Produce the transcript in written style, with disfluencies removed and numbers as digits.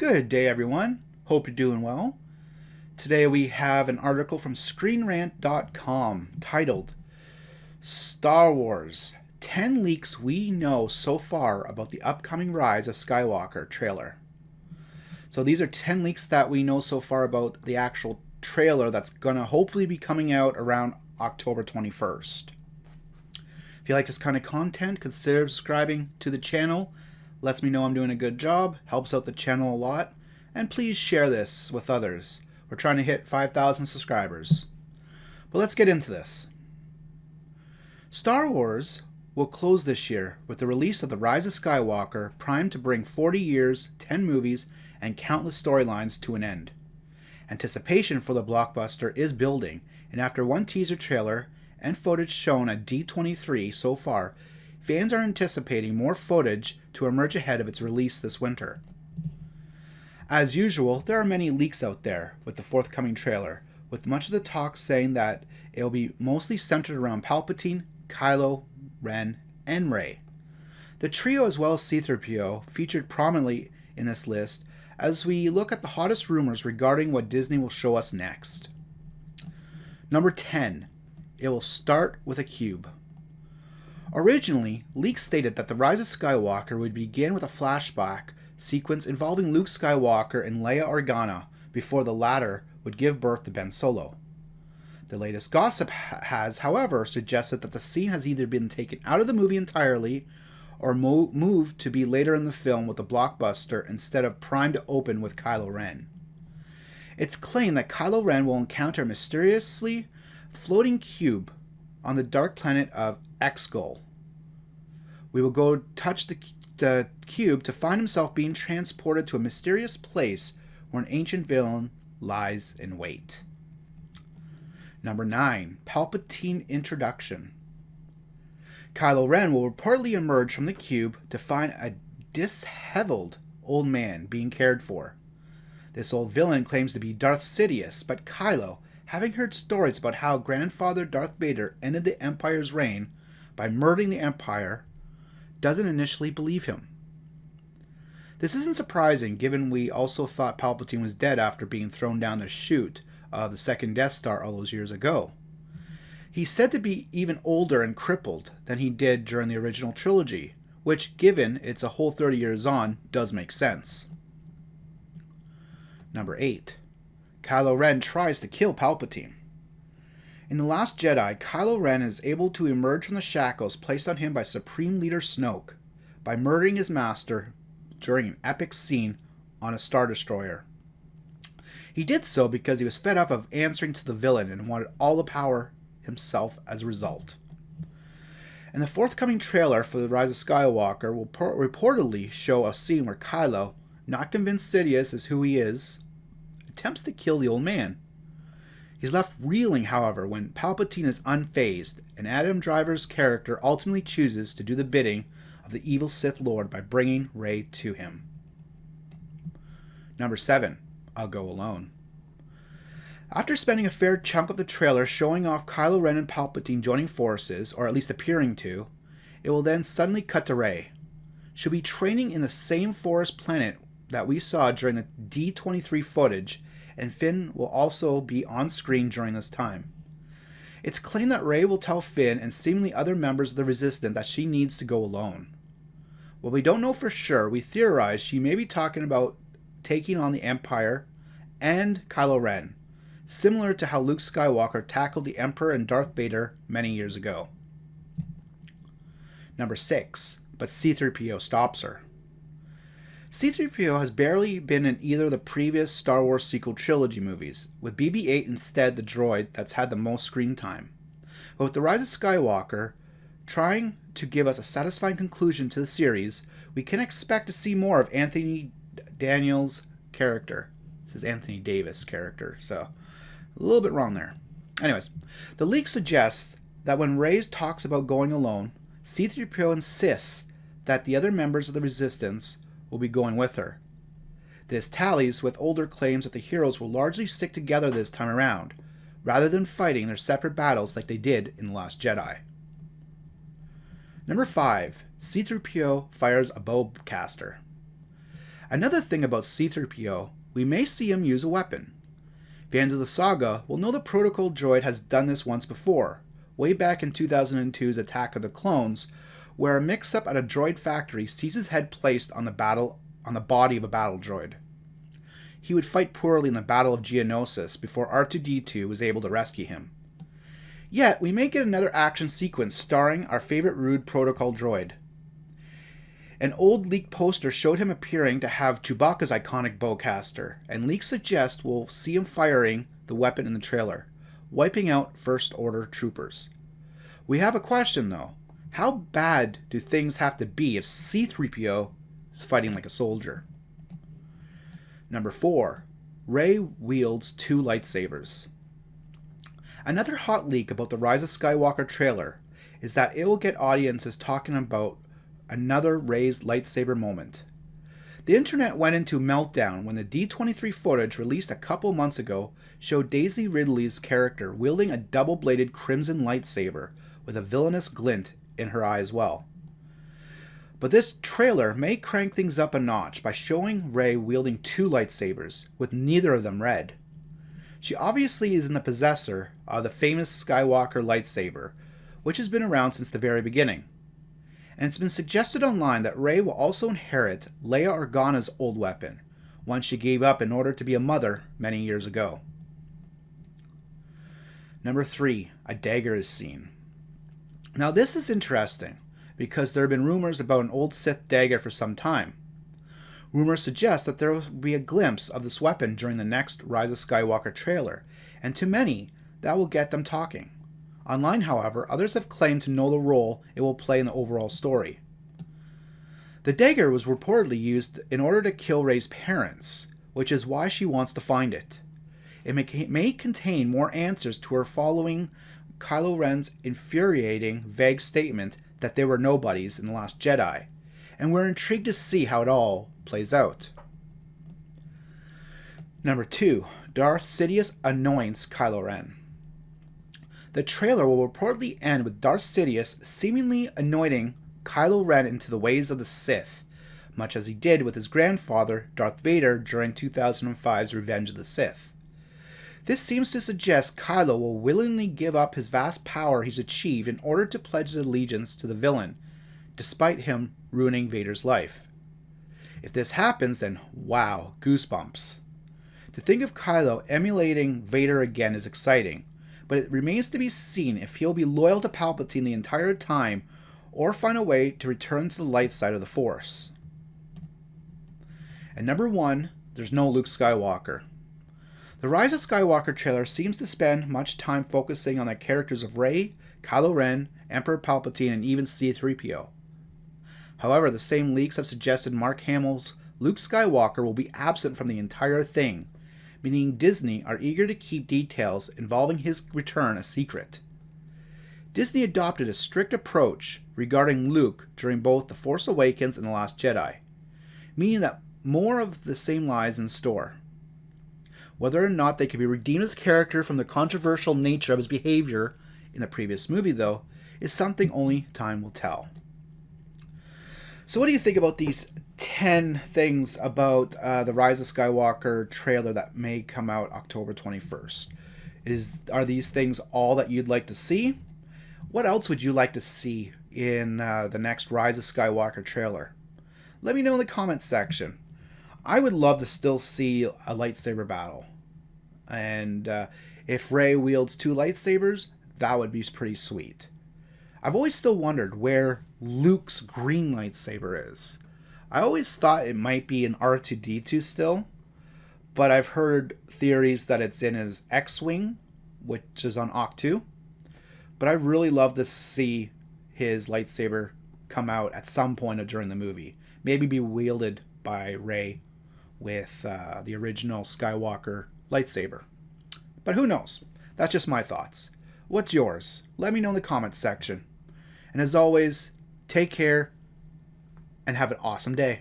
Good day, everyone. Hope you're doing well. Today we have an article from ScreenRant.com titled Star Wars 10 Leaks We Know So Far About the Upcoming Rise of Skywalker trailer. So these are 10 leaks that we know so far about the actual trailer that's going to hopefully be coming out around October 21st. If you like this kind of content, consider subscribing to the channel. Lets me know I'm doing a good job, helps out the channel a lot, and please share this with others. We're trying to hit 5,000 subscribers. But let's get into this. Star Wars will close this year with the release of The Rise of Skywalker, primed to bring 40 years, 10 movies, and countless storylines to an end. Anticipation for the blockbuster is building, and after one teaser trailer and footage shown at D23 so far, fans are anticipating more footage to emerge ahead of its release this winter. As usual, there are many leaks out there with the forthcoming trailer, with much of the talk saying that it will be mostly centered around Palpatine, Kylo, Ren, and Rey. The trio as well as C-3PO featured prominently in this list as we look at the hottest rumors regarding what Disney will show us next. Number 10. It will start with a cube. Originally, leaks stated that The Rise of Skywalker would begin with a flashback sequence involving Luke Skywalker and Leia Organa before the latter would give birth to Ben Solo. The latest gossip has, however, suggested that the scene has either been taken out of the movie entirely or moved to be later in the film with the blockbuster instead of primed to open with Kylo Ren. It's claimed that Kylo Ren will encounter a mysteriously floating cube on the dark planet of Exgol. We will go touch the cube to find himself being transported to a mysterious place where an ancient villain lies in wait. Number 9. Palpatine Introduction. Kylo Ren will reportedly emerge from the cube to find a disheveled old man being cared for. This old villain claims to be Darth Sidious, but Kylo, having heard stories about how grandfather Darth Vader ended the Empire's reign by murdering the Empire, doesn't initially believe him. This isn't surprising given we also thought Palpatine was dead after being thrown down the chute of the second Death Star all those years ago. He's said to be even older and crippled than he did during the original trilogy, which, given it's a whole 30 years on, does make sense. Number 8. Kylo Ren tries to kill Palpatine. In The Last Jedi, Kylo Ren is able to emerge from the shackles placed on him by Supreme Leader Snoke by murdering his master during an epic scene on a Star Destroyer. He did so because he was fed up of answering to the villain and wanted all the power himself as a result. And the forthcoming trailer for The Rise of Skywalker will reportedly show a scene where Kylo, not convinced Sidious is who he is, attempts to kill the old man. He's left reeling, however, when Palpatine is unfazed, and Adam Driver's character ultimately chooses to do the bidding of the evil Sith Lord by bringing Rey to him. Number 7. I'll Go Alone. After spending a fair chunk of the trailer showing off Kylo Ren and Palpatine joining forces, or at least appearing to, it will then suddenly cut to Rey. She'll be training in the same forest planet that we saw during the D23 footage, and Finn will also be on screen during this time. It's claimed that Rey will tell Finn and seemingly other members of the Resistance that she needs to go alone. While we don't know for sure, we theorize she may be talking about taking on the Empire and Kylo Ren, similar to how Luke Skywalker tackled the Emperor and Darth Vader many years ago. Number 6. But C-3PO stops her. C-3PO has barely been in either of the previous Star Wars sequel trilogy movies, with BB-8 instead the droid that's had the most screen time. But with The Rise of Skywalker trying to give us a satisfying conclusion to the series, we can expect to see more of Anthony Daniels' character. This is Anthony Davis' character, so a little bit wrong there. Anyways, the leak suggests that when Rey talks about going alone, C-3PO insists that the other members of the Resistance will be going with her. This tallies with older claims that the heroes will largely stick together this time around, rather than fighting their separate battles like they did in The Last Jedi. Number 5. C-3PO fires a bowcaster. Another thing about C-3PO, we may see him use a weapon. Fans of the saga will know the protocol droid has done this once before, way back in 2002's Attack of the Clones, where a mix-up at a droid factory sees his head placed on the body of a battle droid. He would fight poorly in the Battle of Geonosis before R2-D2 was able to rescue him. Yet, we may get another action sequence starring our favorite rude protocol droid. An old leaked poster showed him appearing to have Chewbacca's iconic bowcaster, and leaks suggest we'll see him firing the weapon in the trailer, wiping out First Order troopers. We have a question though. How bad do things have to be if C-3PO is fighting like a soldier? Number 4. Rey wields 2 lightsabers. Another hot leak about the Rise of Skywalker trailer is that it will get audiences talking about another Rey's lightsaber moment. The internet went into meltdown when the D23 footage released a couple months ago showed Daisy Ridley's character wielding a double-bladed crimson lightsaber with a villainous glint in her eye as well. But this trailer may crank things up a notch by showing Rey wielding 2 lightsabers, with neither of them red. She obviously is in the possessor of the famous Skywalker lightsaber, which has been around since the very beginning. And it's been suggested online that Rey will also inherit Leia Organa's old weapon, one she gave up in order to be a mother many years ago. Number 3. A dagger is seen. Now this is interesting, because there have been rumors about an old Sith dagger for some time. Rumors suggest that there will be a glimpse of this weapon during the next Rise of Skywalker trailer, and to many, that will get them talking. Online, however, others have claimed to know the role it will play in the overall story. The dagger was reportedly used in order to kill Rey's parents, which is why she wants to find it. It may contain more answers to her following Kylo Ren's infuriating, vague statement that they were nobodies in The Last Jedi, and we're intrigued to see how it all plays out. Number 2. Darth Sidious anoints Kylo Ren. The trailer will reportedly end with Darth Sidious seemingly anointing Kylo Ren into the ways of the Sith, much as he did with his grandfather, Darth Vader, during 2005's Revenge of the Sith. This seems to suggest Kylo will willingly give up his vast power he's achieved in order to pledge his allegiance to the villain, despite him ruining Vader's life. If this happens, then wow, goosebumps. To think of Kylo emulating Vader again is exciting, but it remains to be seen if he'll be loyal to Palpatine the entire time or find a way to return to the light side of the Force. And number 1, there's no Luke Skywalker. The Rise of Skywalker trailer seems to spend much time focusing on the characters of Rey, Kylo Ren, Emperor Palpatine, and even C-3PO. However, the same leaks have suggested Mark Hamill's Luke Skywalker will be absent from the entire thing, meaning Disney are eager to keep details involving his return a secret. Disney adopted a strict approach regarding Luke during both The Force Awakens and The Last Jedi, meaning that more of the same lies in store. Whether or not they can be redeemed as character from the controversial nature of his behavior in the previous movie, though, is something only time will tell. So what do you think about these 10 things about the Rise of Skywalker trailer that may come out October 21st? Are these things all that you'd like to see? What else would you like to see in the next Rise of Skywalker trailer? Let me know in the comments section. I would love to still see a lightsaber battle. And if Rey wields 2 lightsabers, that would be pretty sweet. I've always still wondered where Luke's green lightsaber is. I always thought it might be in R2-D2 still, but I've heard theories that it's in his X-Wing, which is on Octu. But I'd really love to see his lightsaber come out at some point during the movie. Maybe be wielded by Rey with the original Skywalker lightsaber. But who knows? That's just my thoughts. What's yours? Let me know in the comments section. And as always, take care and have an awesome day.